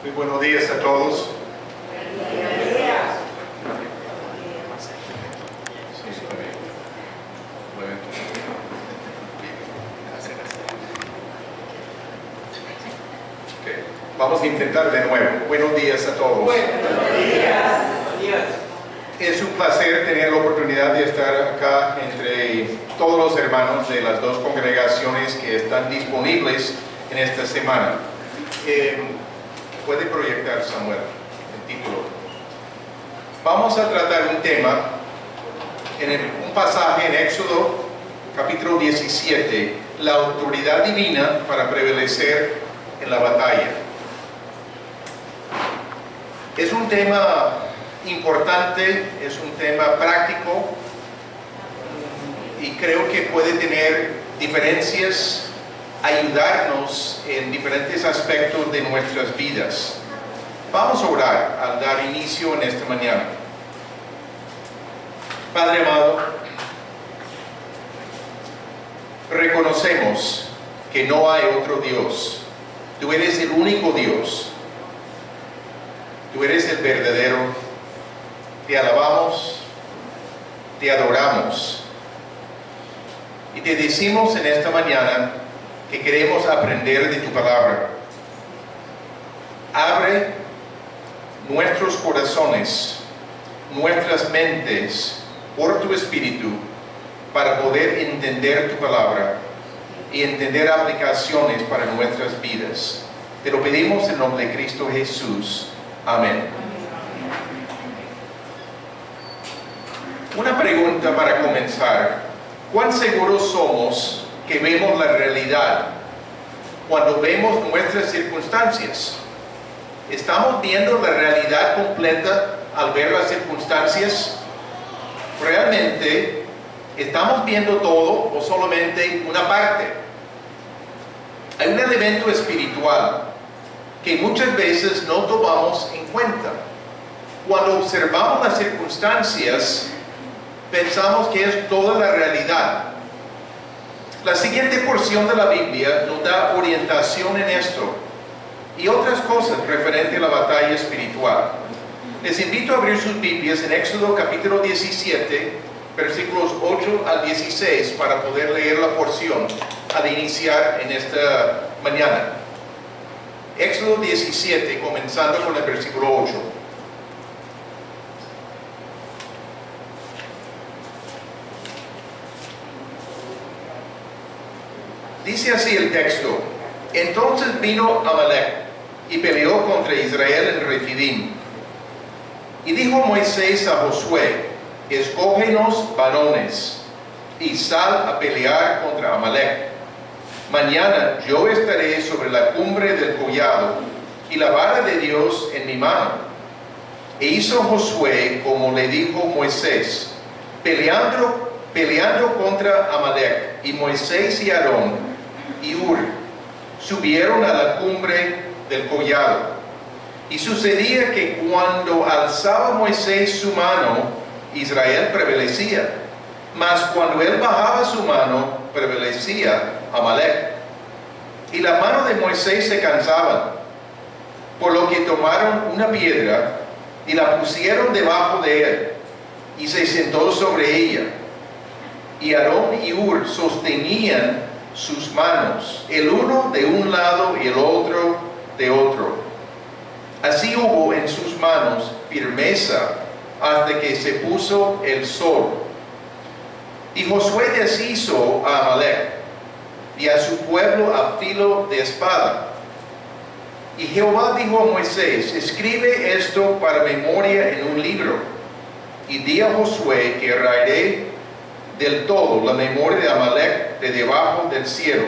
Muy buenos días a todos. Okay. Vamos a intentar de nuevo. Buenos días a todos. Buenos días. Es un placer tener la oportunidad de estar acá entre todos los hermanos de las dos congregaciones que están disponibles en esta semana. Puede proyectar, Samuel, el título. Vamos a tratar un tema un pasaje en Éxodo capítulo 17, la autoridad divina para prevalecer en la batalla. Es un tema importante, es un tema práctico y creo que puede tener diferencias, ayudarnos en diferentes aspectos de nuestras vidas. Vamos a orar al dar inicio en esta mañana. Padre amado, reconocemos que no hay otro Dios. Tú eres el único Dios. Tú eres el verdadero. Te alabamos, te adoramos y te decimos en esta mañana que queremos aprender de tu palabra. Abre nuestros corazones, nuestras mentes por tu Espíritu para poder entender tu palabra y entender aplicaciones para nuestras vidas. Te lo pedimos en nombre de Cristo Jesús. Amén. Una pregunta para comenzar. ¿Cuán seguros somos que vemos la realidad cuando vemos nuestras circunstancias? ¿Estamos viendo la realidad completa al ver las circunstancias? ¿Realmente estamos viendo todo o solamente una parte? Hay un elemento espiritual que muchas veces no tomamos en cuenta. Cuando observamos las circunstancias, pensamos que es toda la realidad. La siguiente porción de la Biblia nos da orientación en esto y otras cosas referente a la batalla espiritual. Les invito a abrir sus Biblias en Éxodo capítulo 17, versículos 8 al 16 para poder leer la porción al iniciar en esta mañana. Éxodo 17, comenzando con el versículo 8. Dice así el texto: Entonces vino Amalek y peleó contra Israel en Refidim. Y dijo Moisés a Josué: Escógenos varones y sal a pelear contra Amalek. Mañana yo estaré sobre la cumbre del collado y la vara de Dios en mi mano. E hizo Josué como le dijo Moisés, peleando contra Amalek. Y Moisés y Aarón y Hur subieron a la cumbre del collado. Y sucedía que cuando alzaba Moisés su mano, Israel prevalecía, mas cuando él bajaba su mano, prevalecía Amalek. Y la mano de Moisés se cansaba, por lo que tomaron una piedra y la pusieron debajo de él, y se sentó sobre ella. Y Aarón y Hur sostenían sus manos, el uno de un lado y el otro de otro. Así hubo en sus manos firmeza hasta que se puso el sol. Y Josué deshizo a Amalek y a su pueblo a filo de espada. Y Jehová dijo a Moisés: Escribe esto para memoria en un libro, y di a Josué que raeré del todo la memoria de Amalek de debajo del cielo.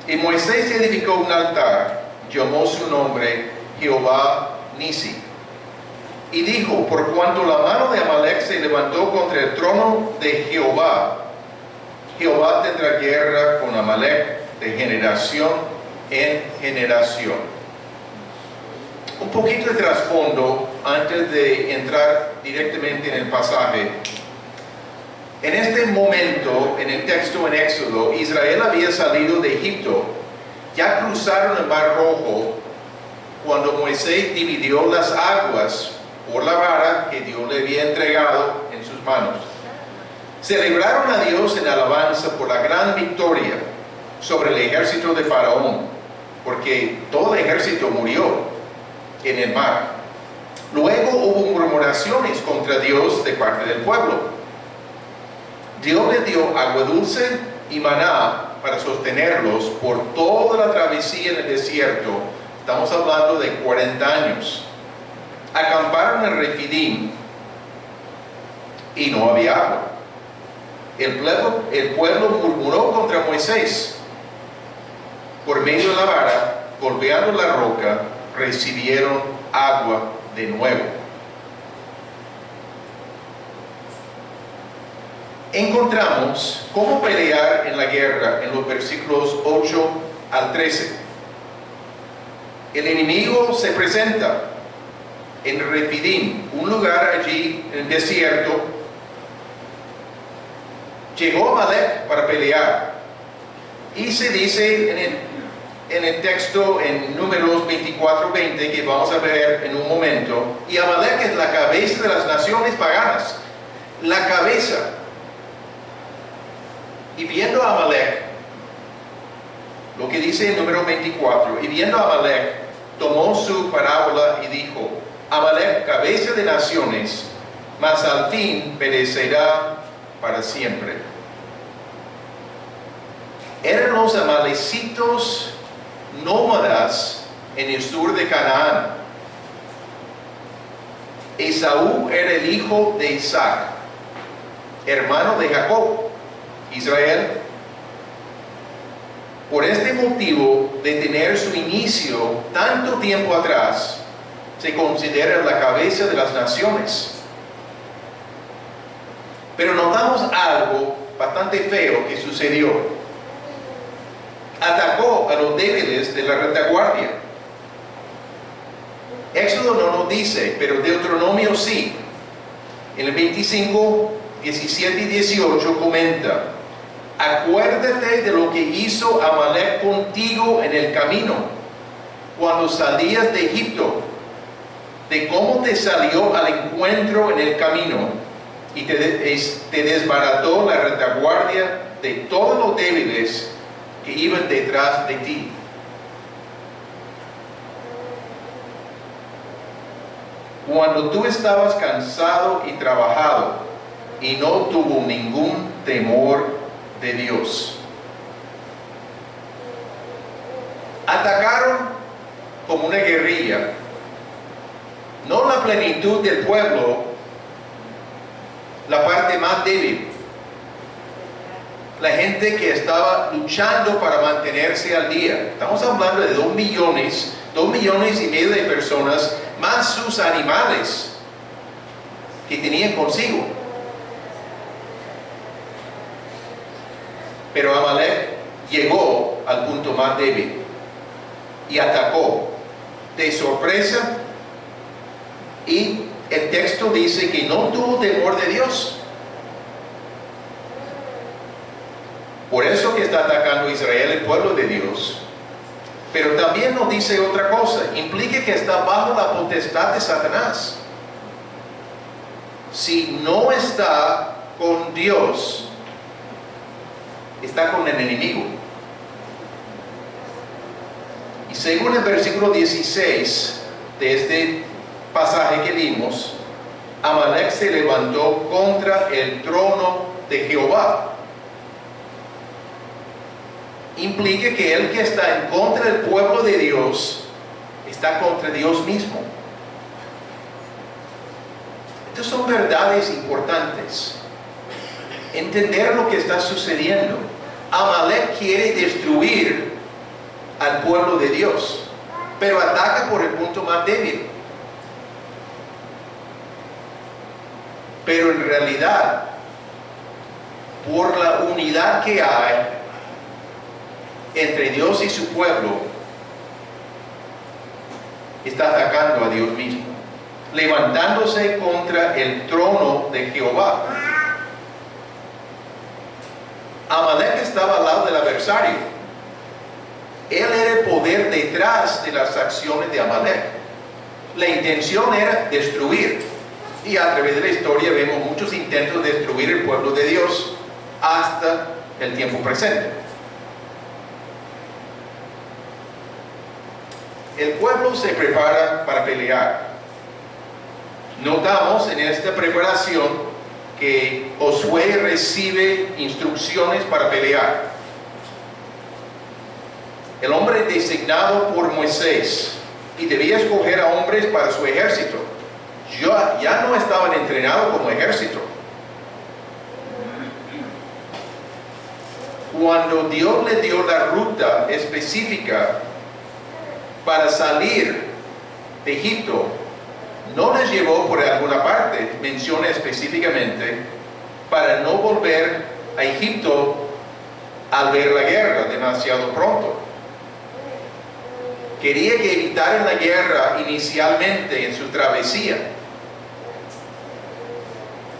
Y Moisés edificó un altar, llamó su nombre Jehová Nisi. Y dijo: Por cuanto la mano de Amalek se levantó contra el trono de Jehová, Jehová tendrá guerra con Amalek de generación en generación. Un poquito de trasfondo antes de entrar directamente en el pasaje. En este momento, en el texto en Éxodo, Israel había salido de Egipto. Ya cruzaron el Mar Rojo cuando Moisés dividió las aguas por la vara que Dios le había entregado en sus manos. Celebraron a Dios en alabanza por la gran victoria sobre el ejército de Faraón, porque todo el ejército murió en el mar. Luego hubo murmuraciones contra Dios de parte del pueblo. Dios les dio agua dulce y maná para sostenerlos por toda la travesía en el desierto. Estamos hablando de 40 años. Acamparon en Refidim y no había agua. El pueblo murmuró contra Moisés. Por medio de la vara, golpeando la roca, recibieron agua de nuevo. Encontramos cómo pelear en la guerra en los versículos 8 al 13. El enemigo se presenta en Refidim, un lugar allí en el desierto. Llegó Amalek para pelear. Y se dice en el texto en Números 24:20, que vamos a ver en un momento, y Amalek es la cabeza de las naciones paganas, la cabeza. Y viendo a Amalek, lo que dice en Número 24, y viendo a Amalek, tomó su parábola y dijo: Amalek, cabeza de naciones, mas al fin perecerá para siempre. Eran los amalecitos nómadas en el sur de Canaán. Esaú era el hijo de Isaac, hermano de Jacob, Israel. Por este motivo de tener su inicio tanto tiempo atrás, se considera la cabeza de las naciones. Pero notamos algo bastante feo que sucedió. Atacó a los débiles de la retaguardia. Éxodo no nos dice, pero Deuteronomio sí. En el 25, 17 y 18 comenta: acuérdate de lo que hizo Amalek contigo en el camino, cuando salías de Egipto, de cómo te salió al encuentro en el camino, y te desbarató la retaguardia de todos los débiles que iban detrás de ti. Cuando tú estabas cansado y trabajado, y no tuvo ningún temor de Dios. Atacaron como una guerrilla, no la plenitud del pueblo, la parte más débil, la gente que estaba luchando para mantenerse al día. Estamos hablando de 2 millones y medio de personas, más sus animales que tenían consigo. Pero Amalek llegó al punto más débil y atacó de sorpresa, y el texto dice que no tuvo temor de Dios. Por eso que está atacando a Israel, el pueblo de Dios. Pero también nos dice otra cosa: implica que está bajo la potestad de Satanás. Si no está con Dios, está con el enemigo. Y según el versículo 16 de este pasaje que vimos, Amalek se levantó contra el trono de Jehová. Implica que el que está en contra del pueblo de Dios está contra Dios mismo. Estas son verdades importantes. Entender lo que está sucediendo. Amalek quiere destruir al pueblo de Dios, pero ataca por el punto más débil. Pero en realidad, por la unidad que hay entre Dios y su pueblo, está atacando a Dios mismo, levantándose contra el trono de Jehová. Amalek estaba al lado del adversario. Él era el poder detrás de las acciones de Amalek. La intención era destruir. Y a través de la historia vemos muchos intentos de destruir el pueblo de Dios hasta el tiempo presente. El pueblo se prepara para pelear. Notamos en esta preparación que Josué recibe instrucciones para pelear. El hombre designado por Moisés y debía escoger a hombres para su ejército. Ya no estaban entrenados como ejército. Cuando Dios le dio la ruta específica para salir de Egipto, no les llevó por alguna parte, menciona específicamente, para no volver a Egipto al ver la guerra demasiado pronto. Quería que evitaran la guerra inicialmente en su travesía.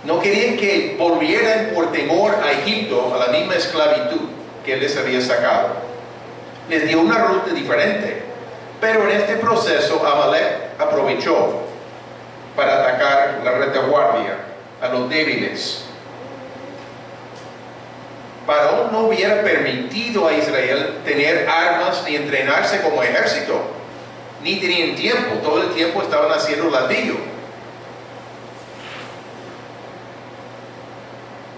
No querían que volvieran por temor a Egipto, a la misma esclavitud que Él les había sacado. Les dio una ruta diferente. Pero en este proceso Amalek aprovechó para atacar la retaguardia, a los débiles. Faraón no hubiera permitido a Israel tener armas ni entrenarse como ejército. Ni tenían tiempo, todo el tiempo estaban haciendo ladrillo.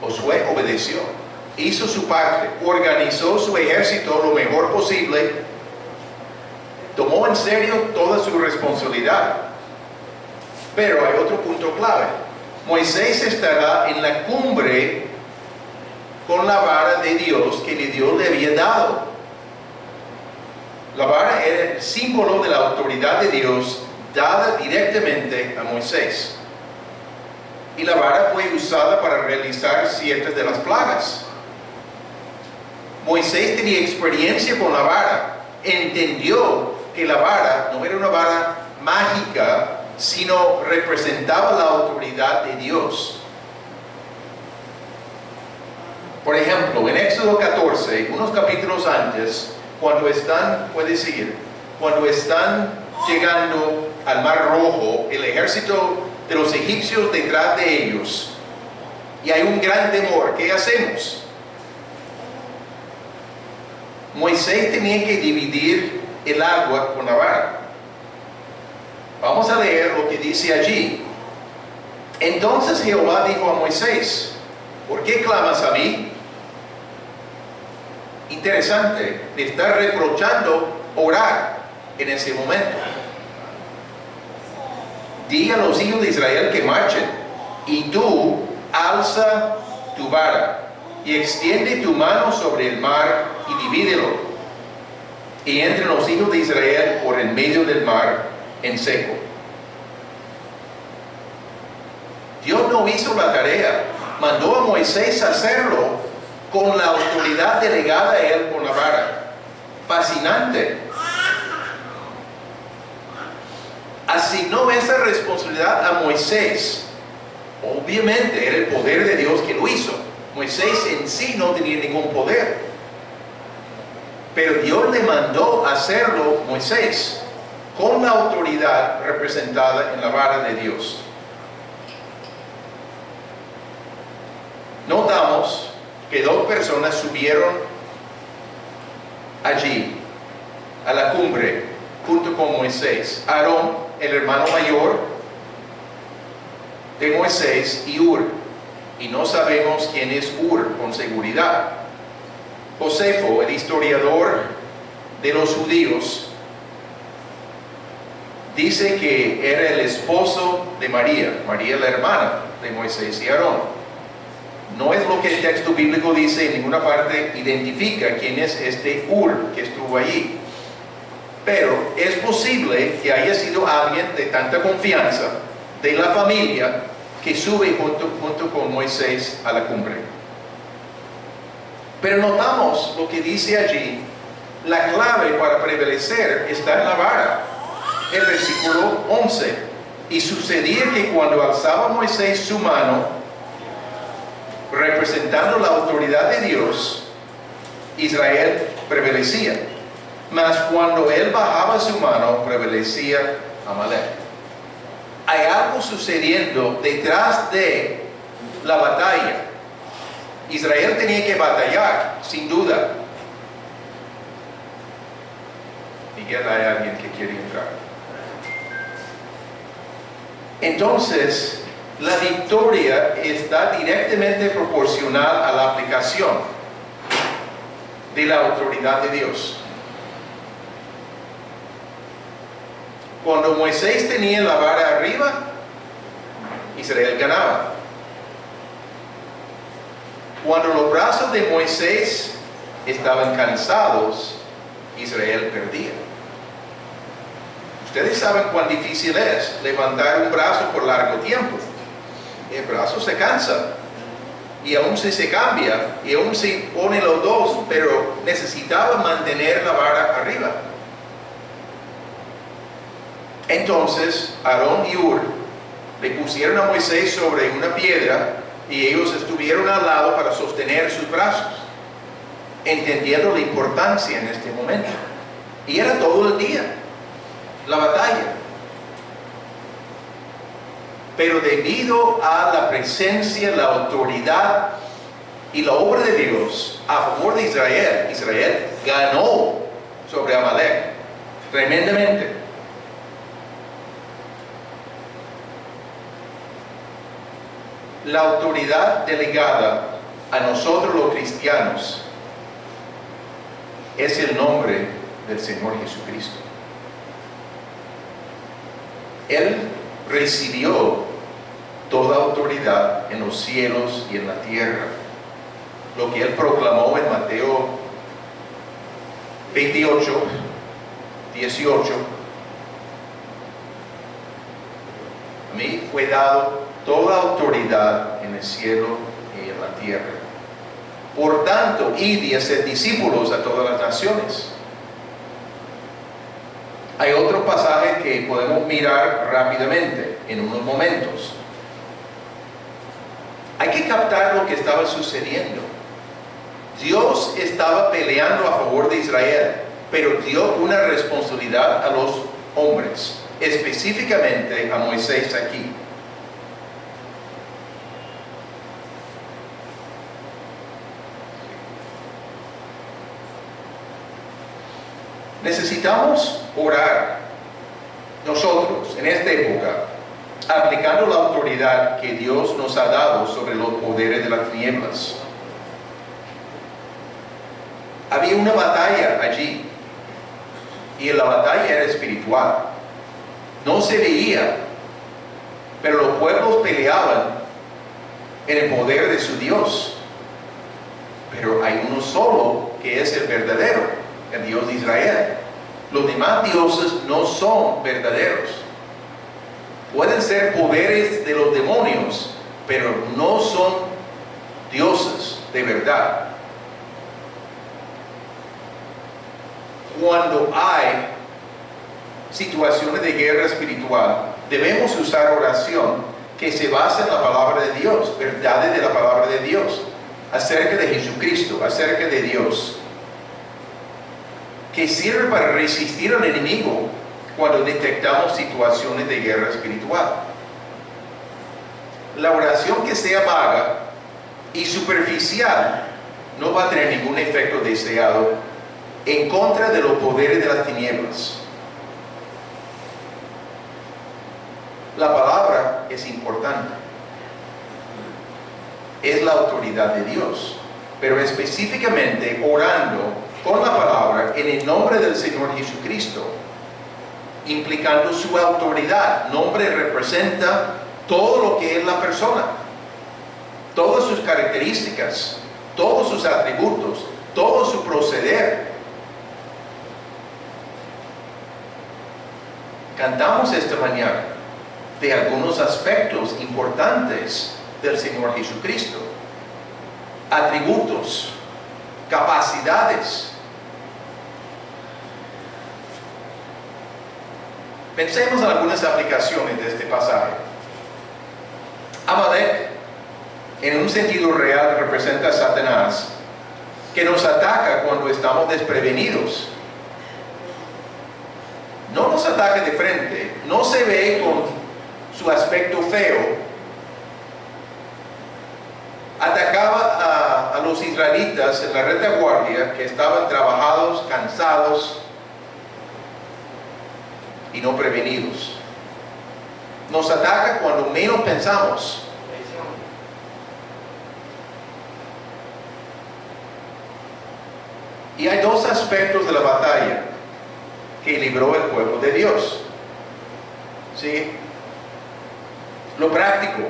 Josué obedeció, hizo su parte, organizó su ejército lo mejor posible, tomó en serio toda su responsabilidad. Pero hay otro punto clave. Moisés estará en la cumbre con la vara de Dios que Dios le había dado. La vara era el símbolo de la autoridad de Dios dada directamente a Moisés. Y la vara fue usada para realizar ciertas de las plagas. Moisés tenía experiencia con la vara. Entendió que la vara no era una vara mágica, sino representaba la autoridad de Dios. Por ejemplo, en Éxodo 14, unos capítulos antes, cuando están llegando al Mar Rojo, el ejército de los egipcios detrás de ellos, y hay un gran temor, ¿qué hacemos? Moisés tenía que dividir el agua con la vara. Vamos a leer lo que dice allí. Entonces Jehová dijo a Moisés, ¿por qué clamas a mí? Interesante, le está reprochando orar en ese momento. Di a los hijos de Israel que marchen, y tú alza tu vara y extiende tu mano sobre el mar y divídelo, y entren los hijos de Israel por el medio del mar en seco. Dios no hizo la tarea, mandó a Moisés a hacerlo con la autoridad delegada a él con la vara. Fascinante. Asignó esa responsabilidad a Moisés. Obviamente era el poder de Dios que lo hizo. Moisés en sí no tenía ningún poder, pero Dios le mandó hacerlo Moisés con la autoridad representada en la vara de Dios. Notamos que dos personas subieron allí a la cumbre junto con Moisés: Aarón, el hermano mayor de Moisés, y Hur. Y no sabemos quién es Hur con seguridad. Josefo, el historiador de los judíos, dice que era el esposo de María, la hermana de Moisés y Aarón. No es lo que el texto bíblico dice, en ninguna parte identifica quién es este Hur que estuvo allí. Pero es posible que haya sido alguien de tanta confianza de la familia que sube junto con Moisés a la cumbre. Pero notamos lo que dice allí. La clave para prevalecer está en la vara. El versículo 11. Y sucedía que cuando alzaba Moisés su mano, representando la autoridad de Dios, Israel prevalecía. Mas cuando él bajaba su mano, prevalecía Amalek. hay algo sucediendo detrás de la batalla. Israel tenía que batallar, sin duda. Miguel, hay alguien que quiere entrar. Entonces, la victoria está directamente proporcional a la aplicación de la autoridad de Dios. Cuando Moisés tenía la vara arriba, Israel ganaba. Cuando los brazos de Moisés estaban cansados, Israel perdía. Ustedes saben cuán difícil es levantar un brazo por largo tiempo. El brazo se cansa. Y aún si se cambia, y aún si pone los dos, pero necesitaba mantener la vara arriba. Entonces, Aarón y Hur le pusieron a Moisés sobre una piedra y ellos estuvieron al lado para sostener sus brazos, entendiendo la importancia en este momento. Y era todo el día la batalla. Pero debido a la presencia, la autoridad y la obra de Dios a favor de Israel, Israel ganó sobre Amalek tremendamente. La autoridad delegada a nosotros los cristianos es el nombre del Señor Jesucristo. Él recibió toda autoridad en los cielos y en la tierra. Lo que Él proclamó en Mateo 28, 18. A mí fue dado toda autoridad en el cielo y en la tierra. Por tanto, id y haced discípulos a todas las naciones. Hay otro pasaje que podemos mirar rápidamente en unos momentos. Hay que captar lo que estaba sucediendo. Dios estaba peleando a favor de Israel, pero dio una responsabilidad a los hombres, específicamente a Moisés aquí. Necesitamos orar nosotros en esta época, aplicando la autoridad que Dios nos ha dado sobre los poderes de las tinieblas. Había una batalla allí, y la batalla era espiritual. No se veía, pero los pueblos peleaban en el poder de su Dios. Pero hay uno solo que es el verdadero, el Dios de Israel. Los demás dioses no son verdaderos. Pueden ser poderes de los demonios, pero no son dioses de verdad. Cuando hay situaciones de guerra espiritual, debemos usar oración que se basa en la palabra de Dios, verdades de la palabra de Dios, acerca de Jesucristo, acerca de Dios, que sirve para resistir al enemigo cuando detectamos situaciones de guerra espiritual. La oración que sea vaga y superficial no va a tener ningún efecto deseado en contra de los poderes de las tinieblas. La palabra es importante. Es la autoridad de Dios, pero específicamente orando con la palabra en el nombre del Señor Jesucristo, implicando su autoridad. Nombre representa todo lo que es la persona, todas sus características, todos sus atributos, todo su proceder. Cantamos esta mañana de algunos aspectos importantes del Señor Jesucristo, atributos, capacidades. Pensemos en algunas aplicaciones de este pasaje. Amalek, en un sentido real, representa a Satanás, que nos ataca cuando estamos desprevenidos. No nos ataca de frente, no se ve con su aspecto feo, atacaba a los israelitas en la retaguardia, que estaban trabajados, cansados y no prevenidos. Nos ataca cuando menos pensamos. Y hay dos aspectos de la batalla que libró el pueblo de Dios. ¿Sí? Lo práctico.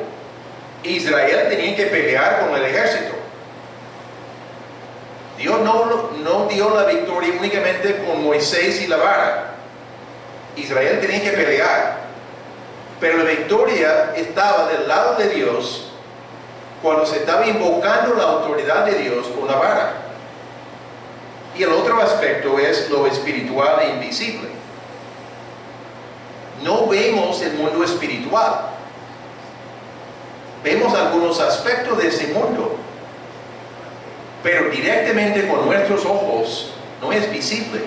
Israel tenía que pelear con el ejército. Dios no dio la victoria únicamente con Moisés y la vara. Israel tenía que pelear. Pero la victoria estaba del lado de Dios cuando se estaba invocando la autoridad de Dios con la vara. Y el otro aspecto es lo espiritual e invisible. No vemos el mundo espiritual. Vemos algunos aspectos de ese mundo, pero directamente con nuestros ojos no es visible.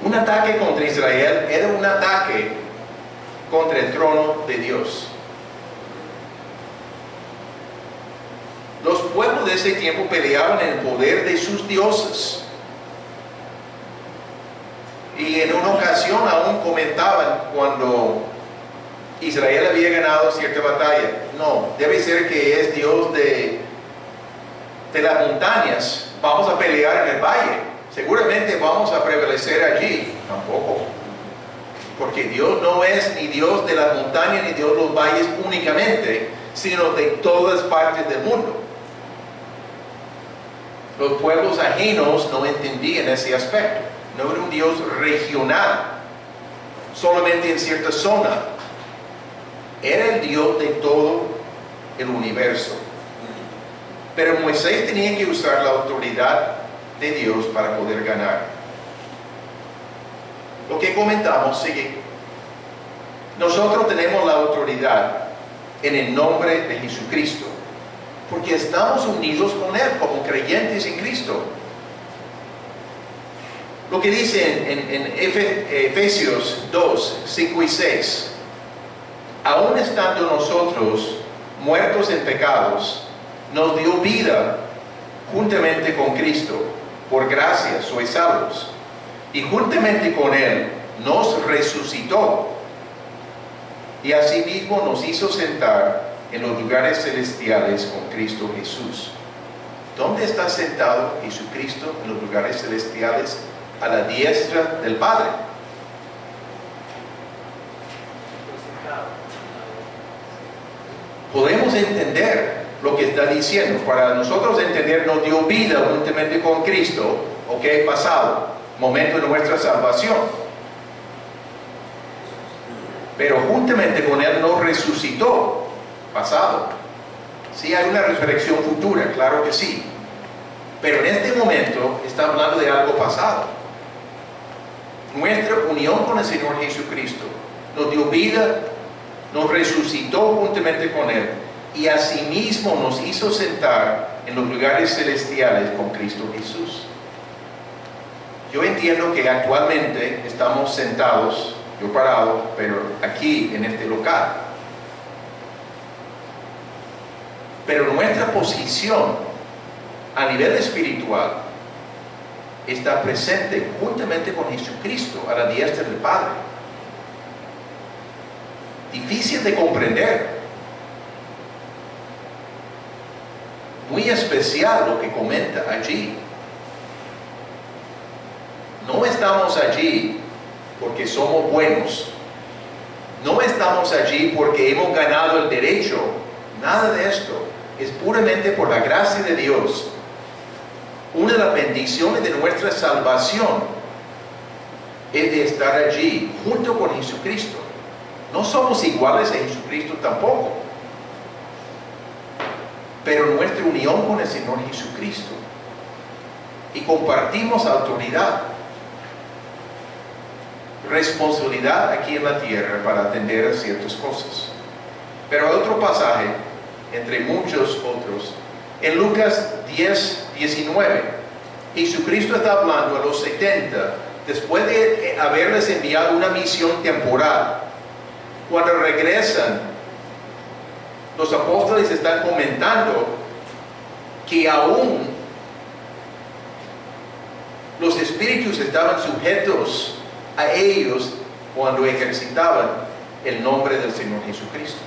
Un ataque contra Israel era un ataque contra el trono de Dios. Los pueblos de ese tiempo peleaban en el poder de sus dioses. Y en una ocasión aún comentaban cuando Israel había ganado cierta batalla. No, debe ser que es Dios de las montañas. Vamos a pelear en el valle. Seguramente vamos a prevalecer allí. Tampoco. Porque Dios no es ni Dios de las montañas ni Dios de los valles únicamente, sino de todas partes del mundo. Los pueblos ajenos no entendían ese aspecto. No era un Dios regional, solamente en cierta zona. Era el Dios de todo el universo. Pero Moisés tenía que usar la autoridad de Dios para poder ganar. Lo que comentamos sigue. Nosotros tenemos la autoridad en el nombre de Jesucristo, porque estamos unidos con Él como creyentes en Cristo. Lo que dice en Efesios 2, 5 y 6, aún estando nosotros muertos en pecados, nos dio vida juntamente con Cristo. Por gracia sois salvos. Y juntamente con Él nos resucitó. Y asimismo nos hizo sentar en los lugares celestiales con Cristo Jesús. ¿Dónde está sentado Jesucristo en los lugares celestiales? A la diestra del Padre. Podemos entender lo que está diciendo. Para nosotros entender, nos dio vida juntamente con Cristo, ok, pasado, momento de nuestra salvación. Pero juntamente con Él nos resucitó, pasado. Sí hay una resurrección futura, claro que sí. Pero en este momento está hablando de algo pasado. Nuestra unión con el Señor Jesucristo nos dio vida, nos resucitó juntamente con Él y asimismo nos hizo sentar en los lugares celestiales con Cristo Jesús. Yo entiendo que actualmente estamos sentados, yo parado, pero aquí en este local. Pero nuestra posición a nivel espiritual está presente juntamente con Jesucristo a la diestra del Padre. Difícil de comprender. Muy especial lo que comenta allí. No estamos allí porque somos buenos. No estamos allí porque hemos ganado el derecho. Nada de esto. Es puramente por la gracia de Dios. Una de las bendiciones de nuestra salvación es de estar allí junto con Jesucristo. No somos iguales a Jesucristo tampoco, pero nuestra unión con el Señor Jesucristo y compartimos autoridad, responsabilidad aquí en la tierra para atender a ciertas cosas. Pero hay otro pasaje, entre muchos otros, en Lucas 10, 19, Jesucristo está hablando a los 70, después de haberles enviado una misión temporal. Cuando regresan, los apóstoles están comentando que aún los espíritus estaban sujetos a ellos cuando ejercitaban el nombre del Señor Jesucristo.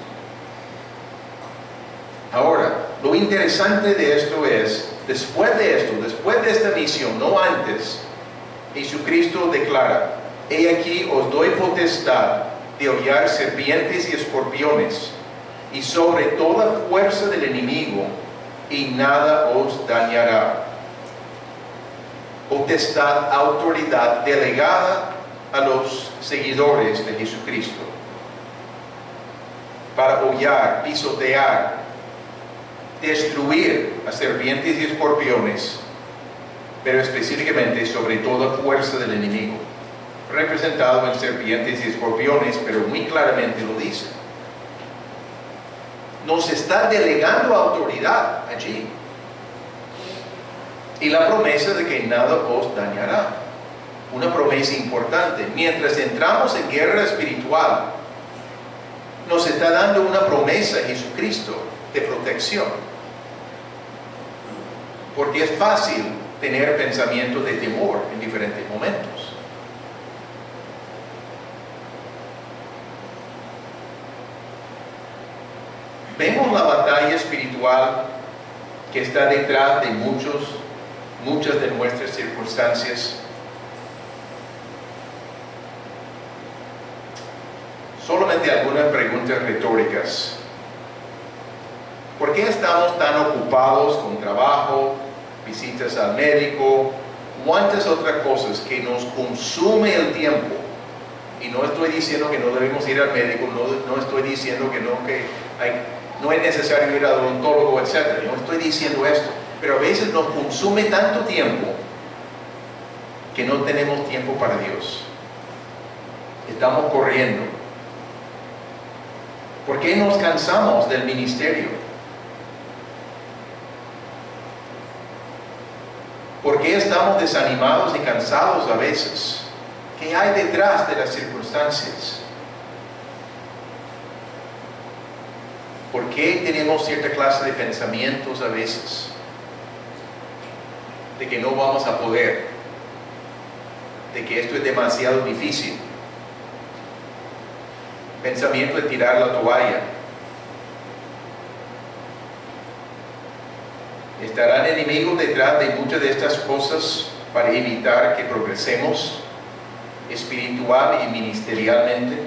Ahora, lo interesante de esto es, después de esta misión, no antes, Jesucristo declara: he aquí os doy potestad de hollar serpientes y escorpiones, y sobre toda fuerza del enemigo, y nada os dañará. Potestad, autoridad delegada a los seguidores de Jesucristo para hollar, pisotear, destruir a serpientes y escorpiones, pero específicamente sobre toda fuerza del enemigo, representado en serpientes y escorpiones, pero muy claramente lo dice. Nos está delegando autoridad allí, y la promesa de que nada os dañará, una promesa importante. Mientras entramos en guerra espiritual, nos está dando una promesa Jesucristo de protección, porque es fácil tener pensamientos de temor en diferentes momentos. Vemos la batalla espiritual que está detrás de muchas de nuestras circunstancias. Solamente algunas preguntas retóricas. ¿Por qué estamos tan ocupados con trabajo, visitas al médico, cuántas otras cosas que nos consume el tiempo? Y no estoy diciendo que no debemos ir al médico, no estoy diciendo que no es necesario ir al odontólogo, etc. No estoy diciendo esto, pero a veces nos consume tanto tiempo que no tenemos tiempo para Dios. Estamos corriendo. ¿Por qué nos cansamos del ministerio? ¿Por qué estamos desanimados y cansados a veces? ¿Qué hay detrás de las circunstancias? ¿Por qué tenemos cierta clase de pensamientos a veces? De que no vamos a poder, de que esto es demasiado difícil. Pensamiento de tirar la toalla. ¿Estarán enemigos detrás de muchas de estas cosas para evitar que progresemos espiritual y ministerialmente?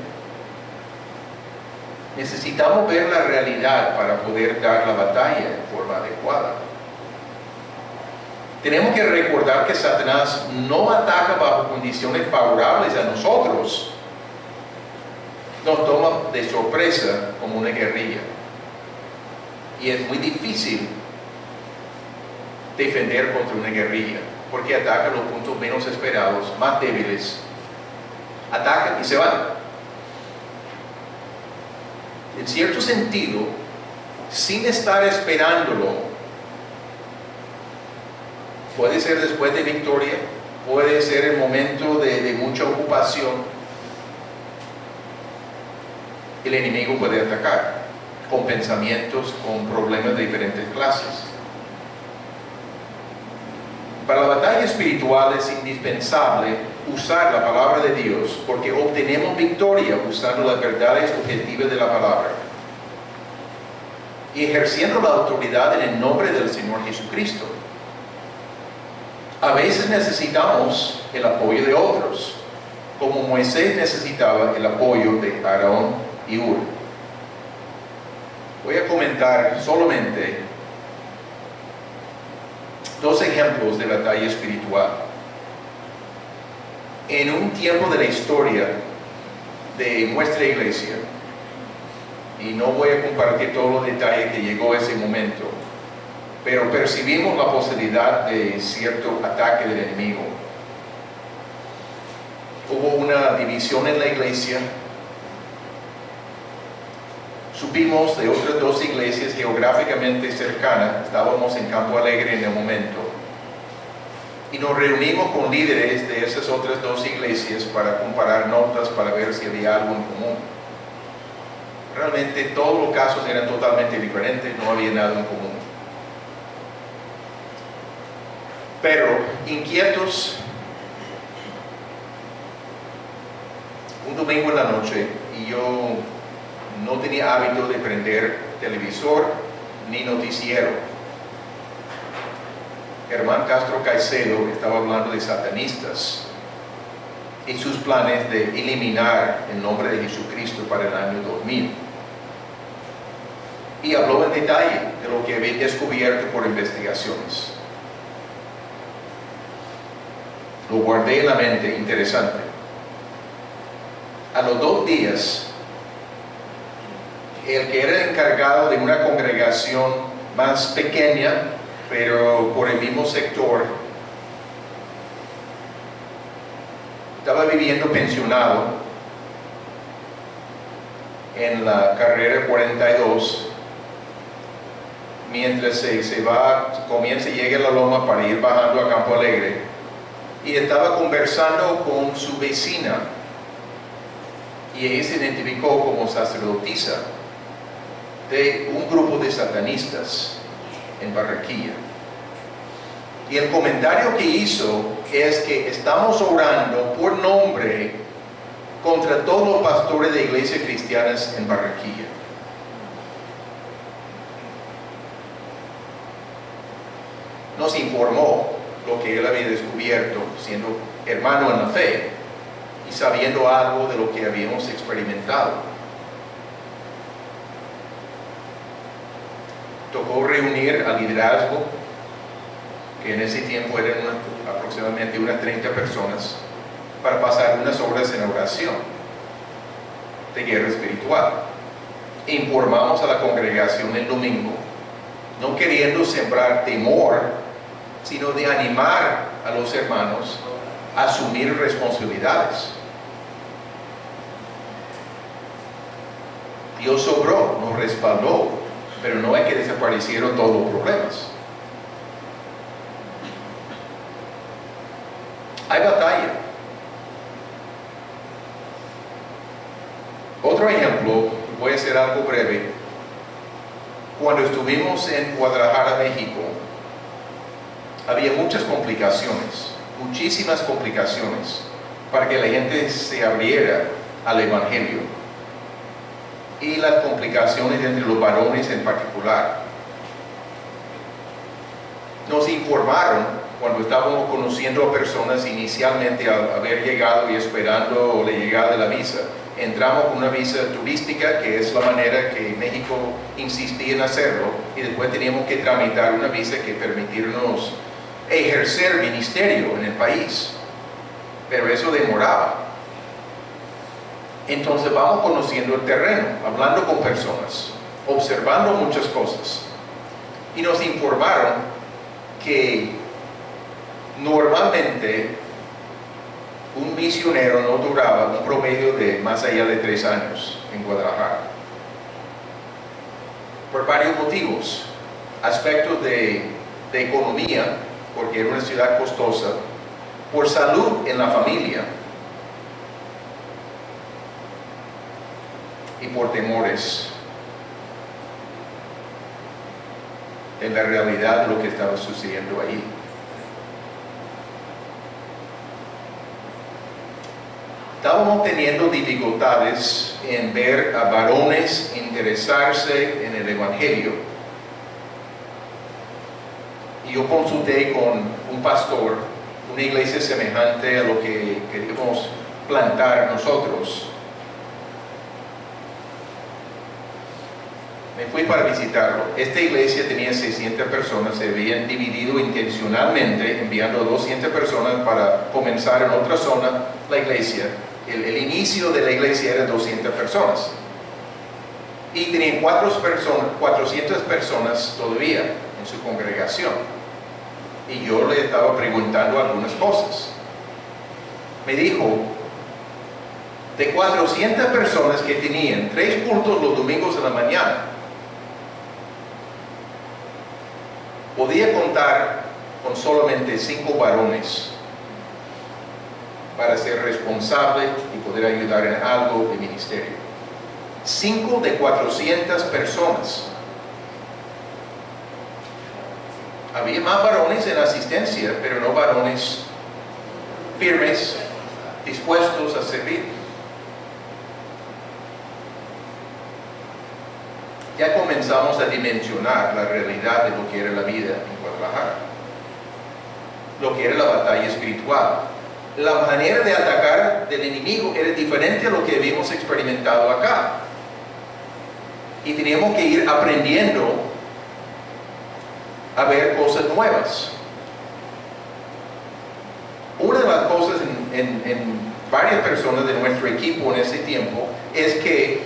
Necesitamos ver la realidad para poder dar la batalla en forma adecuada. Tenemos que recordar que Satanás no ataca bajo condiciones favorables a nosotros. Nos toma de sorpresa como una guerrilla. Y es muy difícil defender contra una guerrilla, porque ataca los puntos menos esperados, más débiles. Atacan y se van. En cierto sentido, sin estar esperándolo, puede ser después de victoria, puede ser el momento de mucha ocupación, el enemigo puede atacar con pensamientos, con problemas de diferentes clases. Para la batalla espiritual es indispensable usar la palabra de Dios, porque obtenemos victoria usando las verdades objetivas de la palabra y ejerciendo la autoridad en el nombre del Señor Jesucristo. A veces necesitamos el apoyo de otros, como Moisés necesitaba el apoyo de Aarón y Hur. Voy a comentar solamente dos ejemplos de batalla espiritual. En un tiempo de la historia de nuestra iglesia, y no voy a compartir todos los detalles que llegó a ese momento, pero percibimos la posibilidad de cierto ataque del enemigo. Hubo una división en la iglesia. Supimos de otras dos iglesias geográficamente cercanas, estábamos en Campo Alegre en el momento, y nos reunimos con líderes de esas otras dos iglesias para comparar notas, para ver si había algo en común. Realmente todos los casos eran totalmente diferentes, no había nada en común. Pero inquietos, un domingo en la noche, y yo no tenía hábito de prender televisor ni noticiero. Germán Castro Caicedo estaba hablando de satanistas y sus planes de eliminar el nombre de Jesucristo para el año 2000. Y habló en detalle de lo que había descubierto por investigaciones. Lo guardé en la mente, interesante. A los 2 días, el que era encargado de una congregación más pequeña, pero por el mismo sector, estaba viviendo pensionado en la carrera 42, mientras comienza y llega a la loma para ir bajando a Campo Alegre, y estaba conversando con su vecina, y ella se identificó como sacerdotisa de un grupo de satanistas en Barranquilla. Y el comentario que hizo es que estamos orando por nombre contra todos los pastores de iglesias cristianas en Barranquilla. Nos informó lo que él había descubierto, siendo hermano en la fe y sabiendo algo de lo que habíamos experimentado. Tocó reunir al liderazgo, que en ese tiempo eran aproximadamente unas 30 personas, para pasar unas horas en oración de guerra espiritual. Informamos a la congregación el domingo, no queriendo sembrar temor, sino de animar a los hermanos a asumir responsabilidades. Dios sobró, nos respaldó, pero no es que desaparecieron todos los problemas. Hay batalla. Otro ejemplo, voy a hacer algo breve. Cuando estuvimos en Guadalajara, México, había muchas complicaciones, muchísimas complicaciones, para que la gente se abriera al Evangelio. Y las complicaciones entre los varones en particular. Nos informaron cuando estábamos conociendo a personas inicialmente al haber llegado y esperando la llegada de la visa. Entramos con una visa turística, que es la manera que México insistía en hacerlo, y después teníamos que tramitar una visa que permitirnos ejercer ministerio en el país. Pero eso demoraba. Entonces vamos conociendo el terreno, hablando con personas, observando muchas cosas. Y nos informaron que normalmente un misionero no duraba un promedio de más allá de 3 años en Guadalajara. Por varios motivos. Aspectos de economía, porque era una ciudad costosa. Por salud en la familia. Y por temores en la realidad de lo que estaba sucediendo ahí. Estábamos teniendo dificultades en ver a varones interesarse en el Evangelio. Y yo consulté con un pastor, una iglesia semejante a lo que queríamos plantar nosotros. Me fui para visitarlo. Esta iglesia tenía 600 personas, se habían dividido intencionalmente, enviando 200 personas para comenzar en otra zona la iglesia. El inicio de la iglesia era 200 personas. Y tenían 400 personas todavía en su congregación. Y yo le estaba preguntando algunas cosas. Me dijo, de 400 personas que tenían 3 cultos los domingos de la mañana, podía contar con solamente 5 varones para ser responsable y poder ayudar en algo de ministerio. 5 de 400 personas. Había más varones en asistencia, pero no varones firmes, dispuestos a servir. Ya comenzamos a dimensionar la realidad de lo que era la vida en Guadalajara, lo que era la batalla espiritual. La manera de atacar del enemigo era diferente a lo que habíamos experimentado acá. Y teníamos que ir aprendiendo a ver cosas nuevas. Una de las cosas en varias personas de nuestro equipo en ese tiempo es que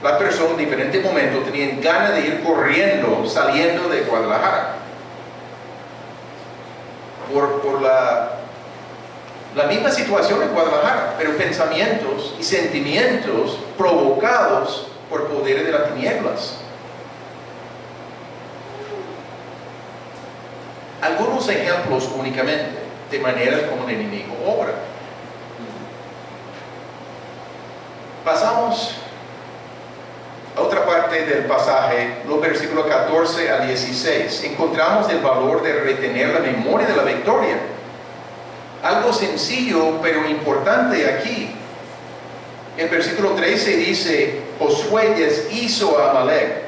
las personas en diferentes momentos tenían ganas de ir corriendo, saliendo de Guadalajara. Por la misma situación en Guadalajara, pero pensamientos y sentimientos provocados por poderes de las tinieblas. Algunos ejemplos únicamente de maneras como el enemigo obra. Pasamos a otra parte del pasaje, los versículos 14 al 16. Encontramos el valor de retener la memoria de la victoria. Algo sencillo pero importante aquí. El versículo 13 dice: Josué deshizo a Amalek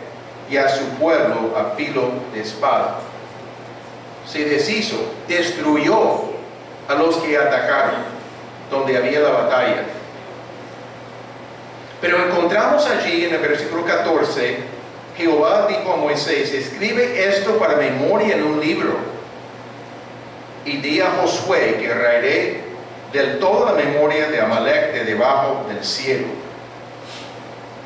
y a su pueblo a filo de espada. Se deshizo, destruyó a los que atacaron donde había la batalla. Pero encontramos allí en el versículo 14, Jehová dijo a Moisés: escribe esto para memoria en un libro, y di a Josué que raeré del todo la memoria de Amalek de debajo del cielo.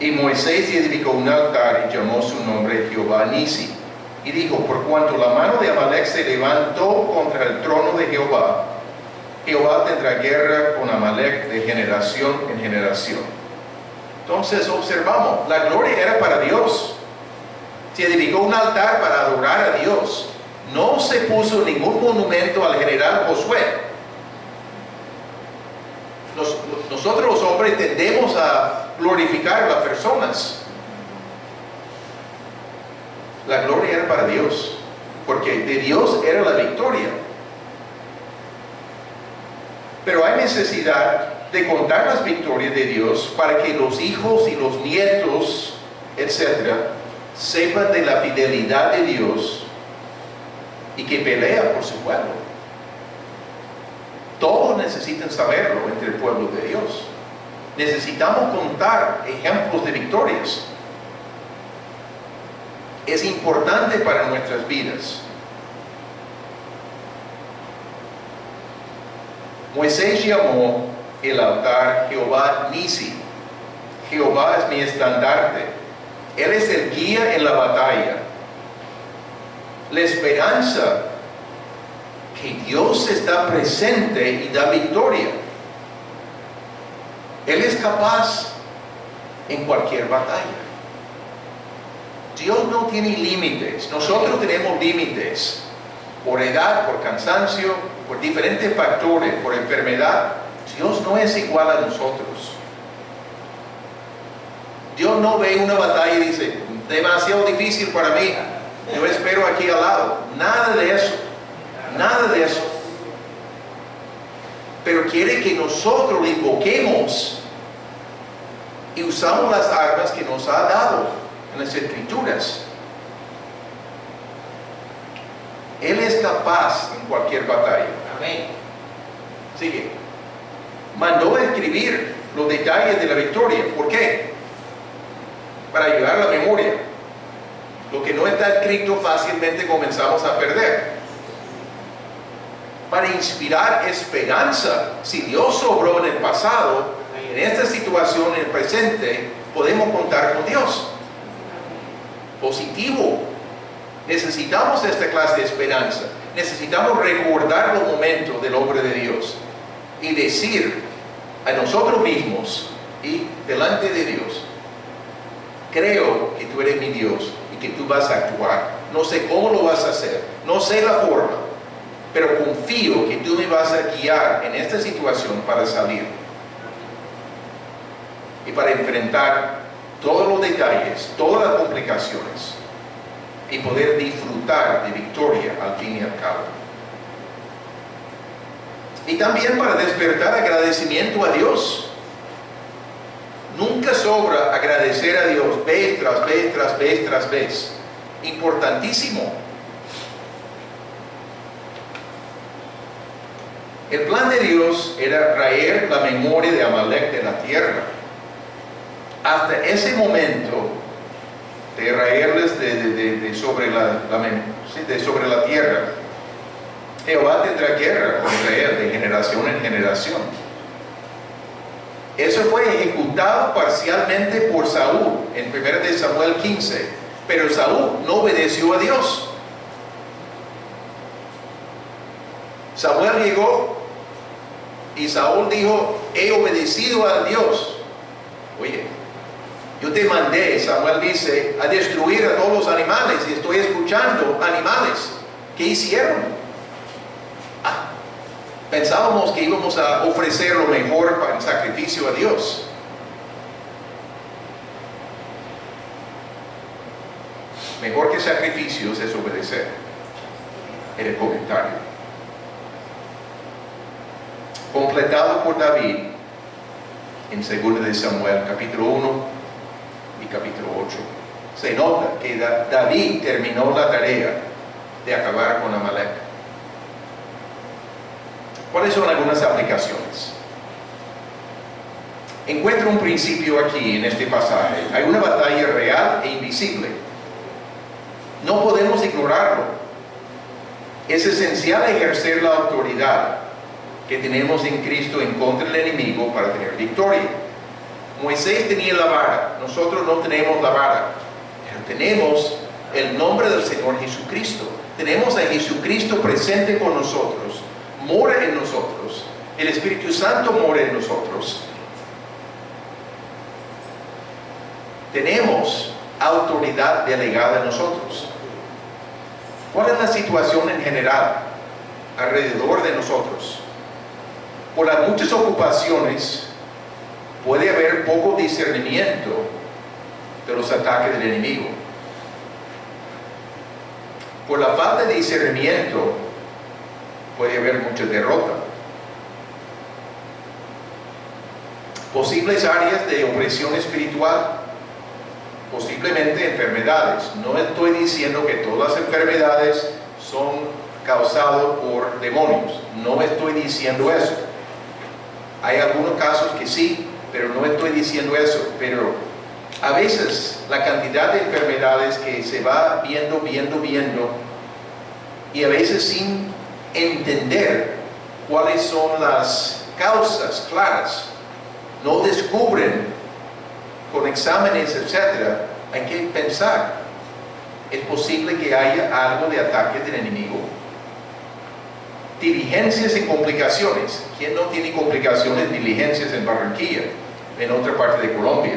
Y Moisés edificó un altar y llamó su nombre Jehová Nisi. Y dijo: por cuanto la mano de Amalek se levantó contra el trono de Jehová, Jehová tendrá guerra con Amalek de generación en generación. Entonces observamos, la gloria era para Dios. Se edificó un altar para adorar a Dios. No se puso ningún monumento al general Josué. Nosotros los hombres tendemos a glorificar a las personas. La gloria era para Dios, porque de Dios era la victoria. Pero hay necesidad de contar las victorias de Dios para que los hijos y los nietos, etcétera, sepan de la fidelidad de Dios y que pelea por su pueblo. Todos necesitan saberlo entre el pueblo de Dios. Necesitamos contar ejemplos de victorias. Es importante para nuestras vidas. Moisés llamó el altar Jehová Nisi. Jehová es mi estandarte. Él es el guía en la batalla. La esperanza que Dios está presente y da victoria. Él es capaz en cualquier batalla. Dios no tiene límites. Nosotros tenemos límites por edad, por cansancio, por diferentes factores, por enfermedad. Dios no es igual a nosotros. Dios no ve una batalla y dice: demasiado difícil para mí, yo espero aquí al lado. Nada de eso. Nada de eso. Pero quiere que nosotros le invoquemos y usamos las armas que nos ha dado en las Escrituras. Él es capaz en cualquier batalla. Amén. Sigue. Mandó a escribir los detalles de la victoria. ¿Por qué? Para ayudar a la memoria. Lo que no está escrito fácilmente comenzamos a perder. Para inspirar esperanza. Si Dios sobró en el pasado, en esta situación, en el presente, podemos contar con Dios. Positivo. Necesitamos esta clase de esperanza. Necesitamos recordar los momentos del obra de Dios y decir a nosotros mismos y delante de Dios: creo que tú eres mi Dios y que tú vas a actuar no sé cómo lo vas a hacer, no sé la forma, pero confío que tú me vas a guiar en esta situación para salir y para enfrentar todos los detalles, todas las complicaciones y poder disfrutar de victoria al fin y al cabo. Y también para despertar agradecimiento a Dios. Nunca sobra agradecer a Dios vez tras vez, tras vez, tras vez. Importantísimo. El plan de Dios era traer la memoria de Amalek de la tierra. Hasta ese momento, de raerles de sobre la tierra, Jehová tendrá guerra contra él de generación en generación. Eso fue ejecutado parcialmente por Saúl en 1 Samuel 15, pero Saúl no obedeció a Dios. Samuel llegó y Saúl dijo: he obedecido a Dios. Oye, yo te mandé, Samuel dice, a destruir a todos los animales y estoy escuchando animales. ¿Qué hicieron? Pensábamos que íbamos a ofrecer lo mejor para el sacrificio a Dios. Mejor que sacrificios es obedecer. Era el comentario. Completado por David en 2 de Samuel, capítulo 1 y capítulo 8. Se nota que David terminó la tarea de acabar con Amalek. ¿Cuáles son algunas aplicaciones? Encuentro un principio aquí en este pasaje. Hay una batalla real e invisible. No podemos ignorarlo. Es esencial ejercer la autoridad que tenemos en Cristo en contra del enemigo para tener victoria. Moisés tenía la vara, nosotros no tenemos la vara, pero tenemos el nombre del Señor Jesucristo. Tenemos a Jesucristo presente con nosotros. Mora en nosotros, el Espíritu Santo mora en nosotros. Tenemos autoridad delegada en nosotros. ¿Cuál es la situación en general alrededor de nosotros? Por las muchas ocupaciones puede haber poco discernimiento de los ataques del enemigo. Por la falta de discernimiento puede haber mucha derrota. Posibles áreas de opresión espiritual, posiblemente enfermedades. No estoy diciendo que todas las enfermedades son causadas por demonios. No estoy diciendo eso. Hay algunos casos que sí, pero no estoy diciendo eso. Pero a veces la cantidad de enfermedades que se va viendo, y a veces sin entender cuáles son las causas claras, no descubren con exámenes, etcétera. Hay que pensar, ¿es posible que haya algo de ataque del enemigo? Diligencias y complicaciones. ¿Quién no tiene complicaciones, diligencias en Barranquilla, en otra parte de Colombia?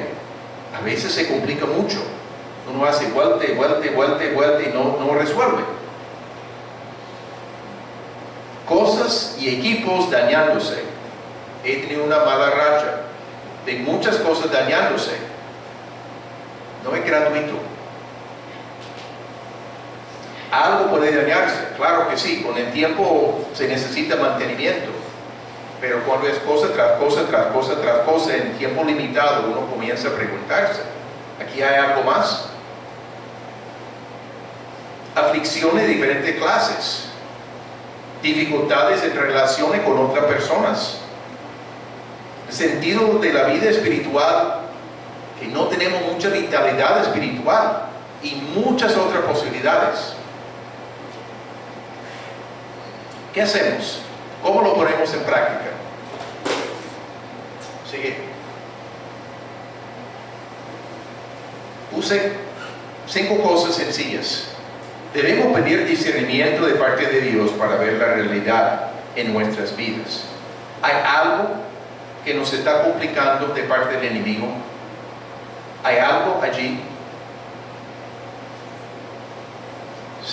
A veces se complica mucho. Uno hace vuelta y no resuelve. Cosas y equipos dañándose. He tenido una mala racha de muchas cosas dañándose. No es gratuito. Algo puede dañarse, claro que sí, con el tiempo se necesita mantenimiento, pero cuando es cosa tras cosa, tras cosa, tras cosa, en tiempo limitado, uno comienza a preguntarse, ¿aquí hay algo más? Aflicciones de diferentes clases, dificultades en relaciones con otras personas, sentido de la vida espiritual, que no tenemos mucha vitalidad espiritual y muchas otras posibilidades. ¿Qué hacemos? ¿Cómo lo ponemos en práctica? Sigue. Puse 5 cosas sencillas. Debemos pedir discernimiento de parte de Dios para ver la realidad en nuestras vidas. ¿Hay algo que nos está complicando de parte del enemigo? ¿Hay algo allí?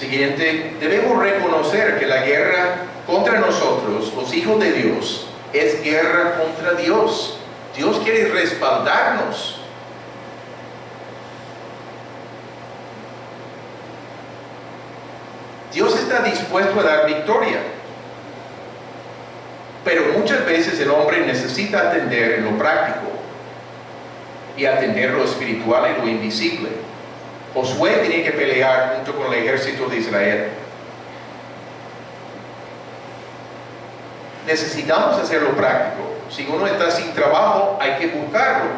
Siguiente, debemos reconocer que la guerra contra nosotros, los hijos de Dios, es guerra contra Dios. Dios quiere respaldarnos. Dios está dispuesto a dar victoria. Pero muchas veces el hombre necesita atender en lo práctico y atender lo espiritual y lo invisible. Josué tenía que pelear junto con el ejército de Israel. Necesitamos hacer lo práctico. Si uno está sin trabajo, hay que buscarlo.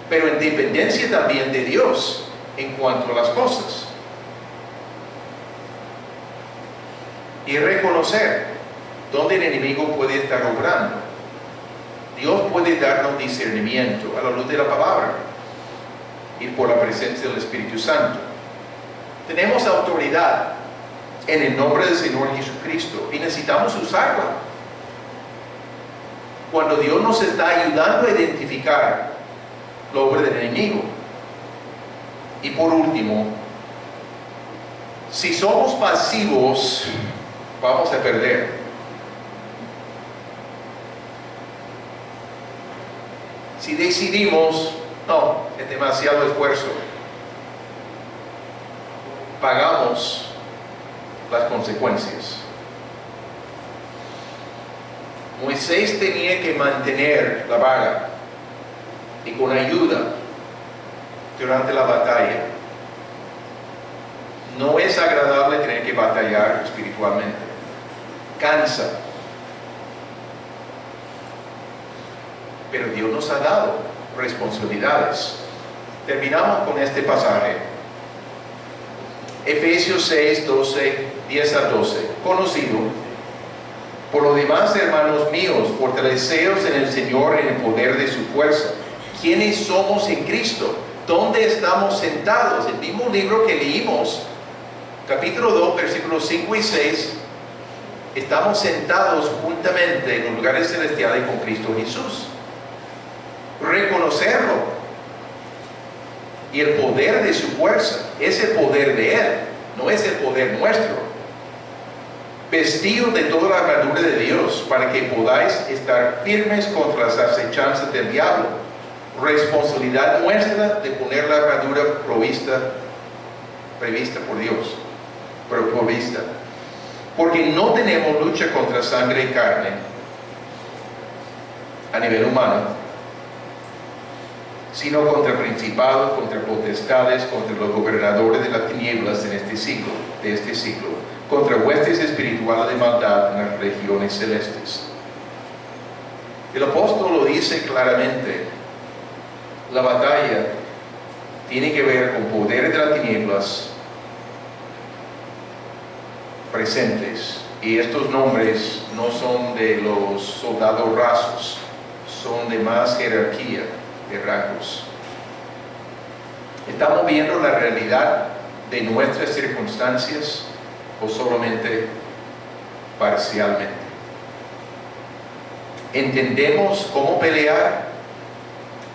Pero en dependencia también de Dios en cuanto a las cosas. Y reconocer dónde el enemigo puede estar obrando. Dios puede darnos discernimiento a la luz de la palabra y por la presencia del Espíritu Santo. Tenemos autoridad en el nombre del Señor Jesucristo y necesitamos usarla. Cuando Dios nos está ayudando a identificar la obra del enemigo. Y por último, si somos pasivos, vamos a perder. Si decidimos, no, es demasiado esfuerzo, pagamos las consecuencias. Moisés tenía que mantener la vara y con ayuda durante la batalla. No es agradable tener que batallar espiritualmente. Cansa. Pero Dios nos ha dado responsabilidades. Terminamos con este pasaje. Efesios 6, 12, 10 a 12. Conocido. Por lo demás, hermanos míos, fortaleceos en el Señor en el poder de su fuerza. ¿Quiénes somos en Cristo? ¿Dónde estamos sentados? El mismo libro que leímos, capítulo 2, versículos 5 y 6. Estamos sentados juntamente en los lugares celestiales con Cristo Jesús. Reconocerlo y el poder de su fuerza es el poder de Él, no es el poder nuestro. Vestidos de toda la armadura de Dios para que podáis estar firmes contra las acechanzas del diablo. Responsabilidad nuestra de poner la armadura prevista por Dios, pero provista. Porque no tenemos lucha contra sangre y carne a nivel humano, sino contra principados, contra potestades, contra los gobernadores de las tinieblas de este siglo, contra huestes espirituales de maldad en las regiones celestes. El apóstol lo dice claramente. La batalla tiene que ver con poderes de las tinieblas presentes, y estos nombres no son de los soldados rasos, son de más jerarquía de rangos. ¿Estamos viendo la realidad de nuestras circunstancias o solamente parcialmente? ¿Entendemos cómo pelear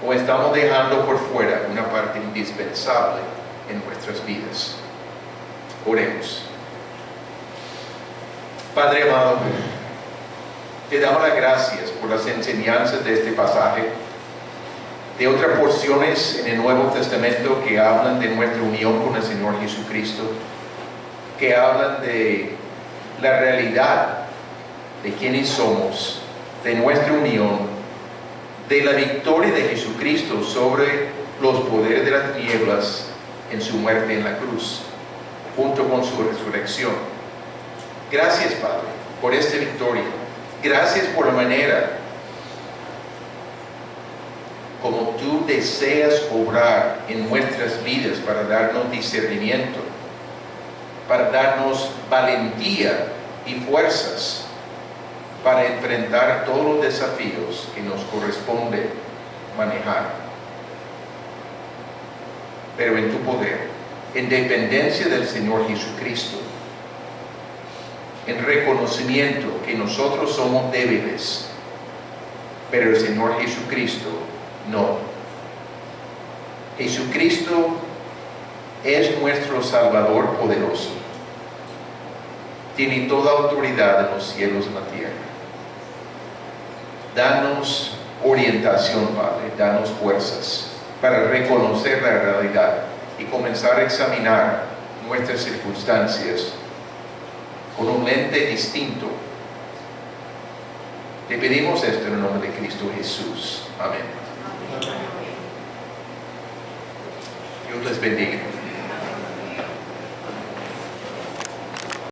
o estamos dejando por fuera una parte indispensable en nuestras vidas? Oremos. Padre amado, te damos las gracias por las enseñanzas de este pasaje, de otras porciones en el Nuevo Testamento que hablan de nuestra unión con el Señor Jesucristo, que hablan de la realidad de quiénes somos, de nuestra unión, de la victoria de Jesucristo sobre los poderes de las tinieblas en su muerte en la cruz, junto con su resurrección. Gracias, Padre, por esta victoria. Gracias por la manera como tú deseas obrar en nuestras vidas para darnos discernimiento, para darnos valentía y fuerzas para enfrentar todos los desafíos que nos corresponde manejar. Pero en tu poder, en dependencia del Señor Jesucristo, en reconocimiento que nosotros somos débiles, pero el Señor Jesucristo no. Jesucristo es nuestro Salvador poderoso. Tiene toda autoridad en los cielos y en la tierra. Danos orientación, Padre, danos fuerzas para reconocer la realidad y comenzar a examinar nuestras circunstancias con un lente distinto. Te pedimos esto en el nombre de Cristo Jesús. Amén. Dios les bendiga.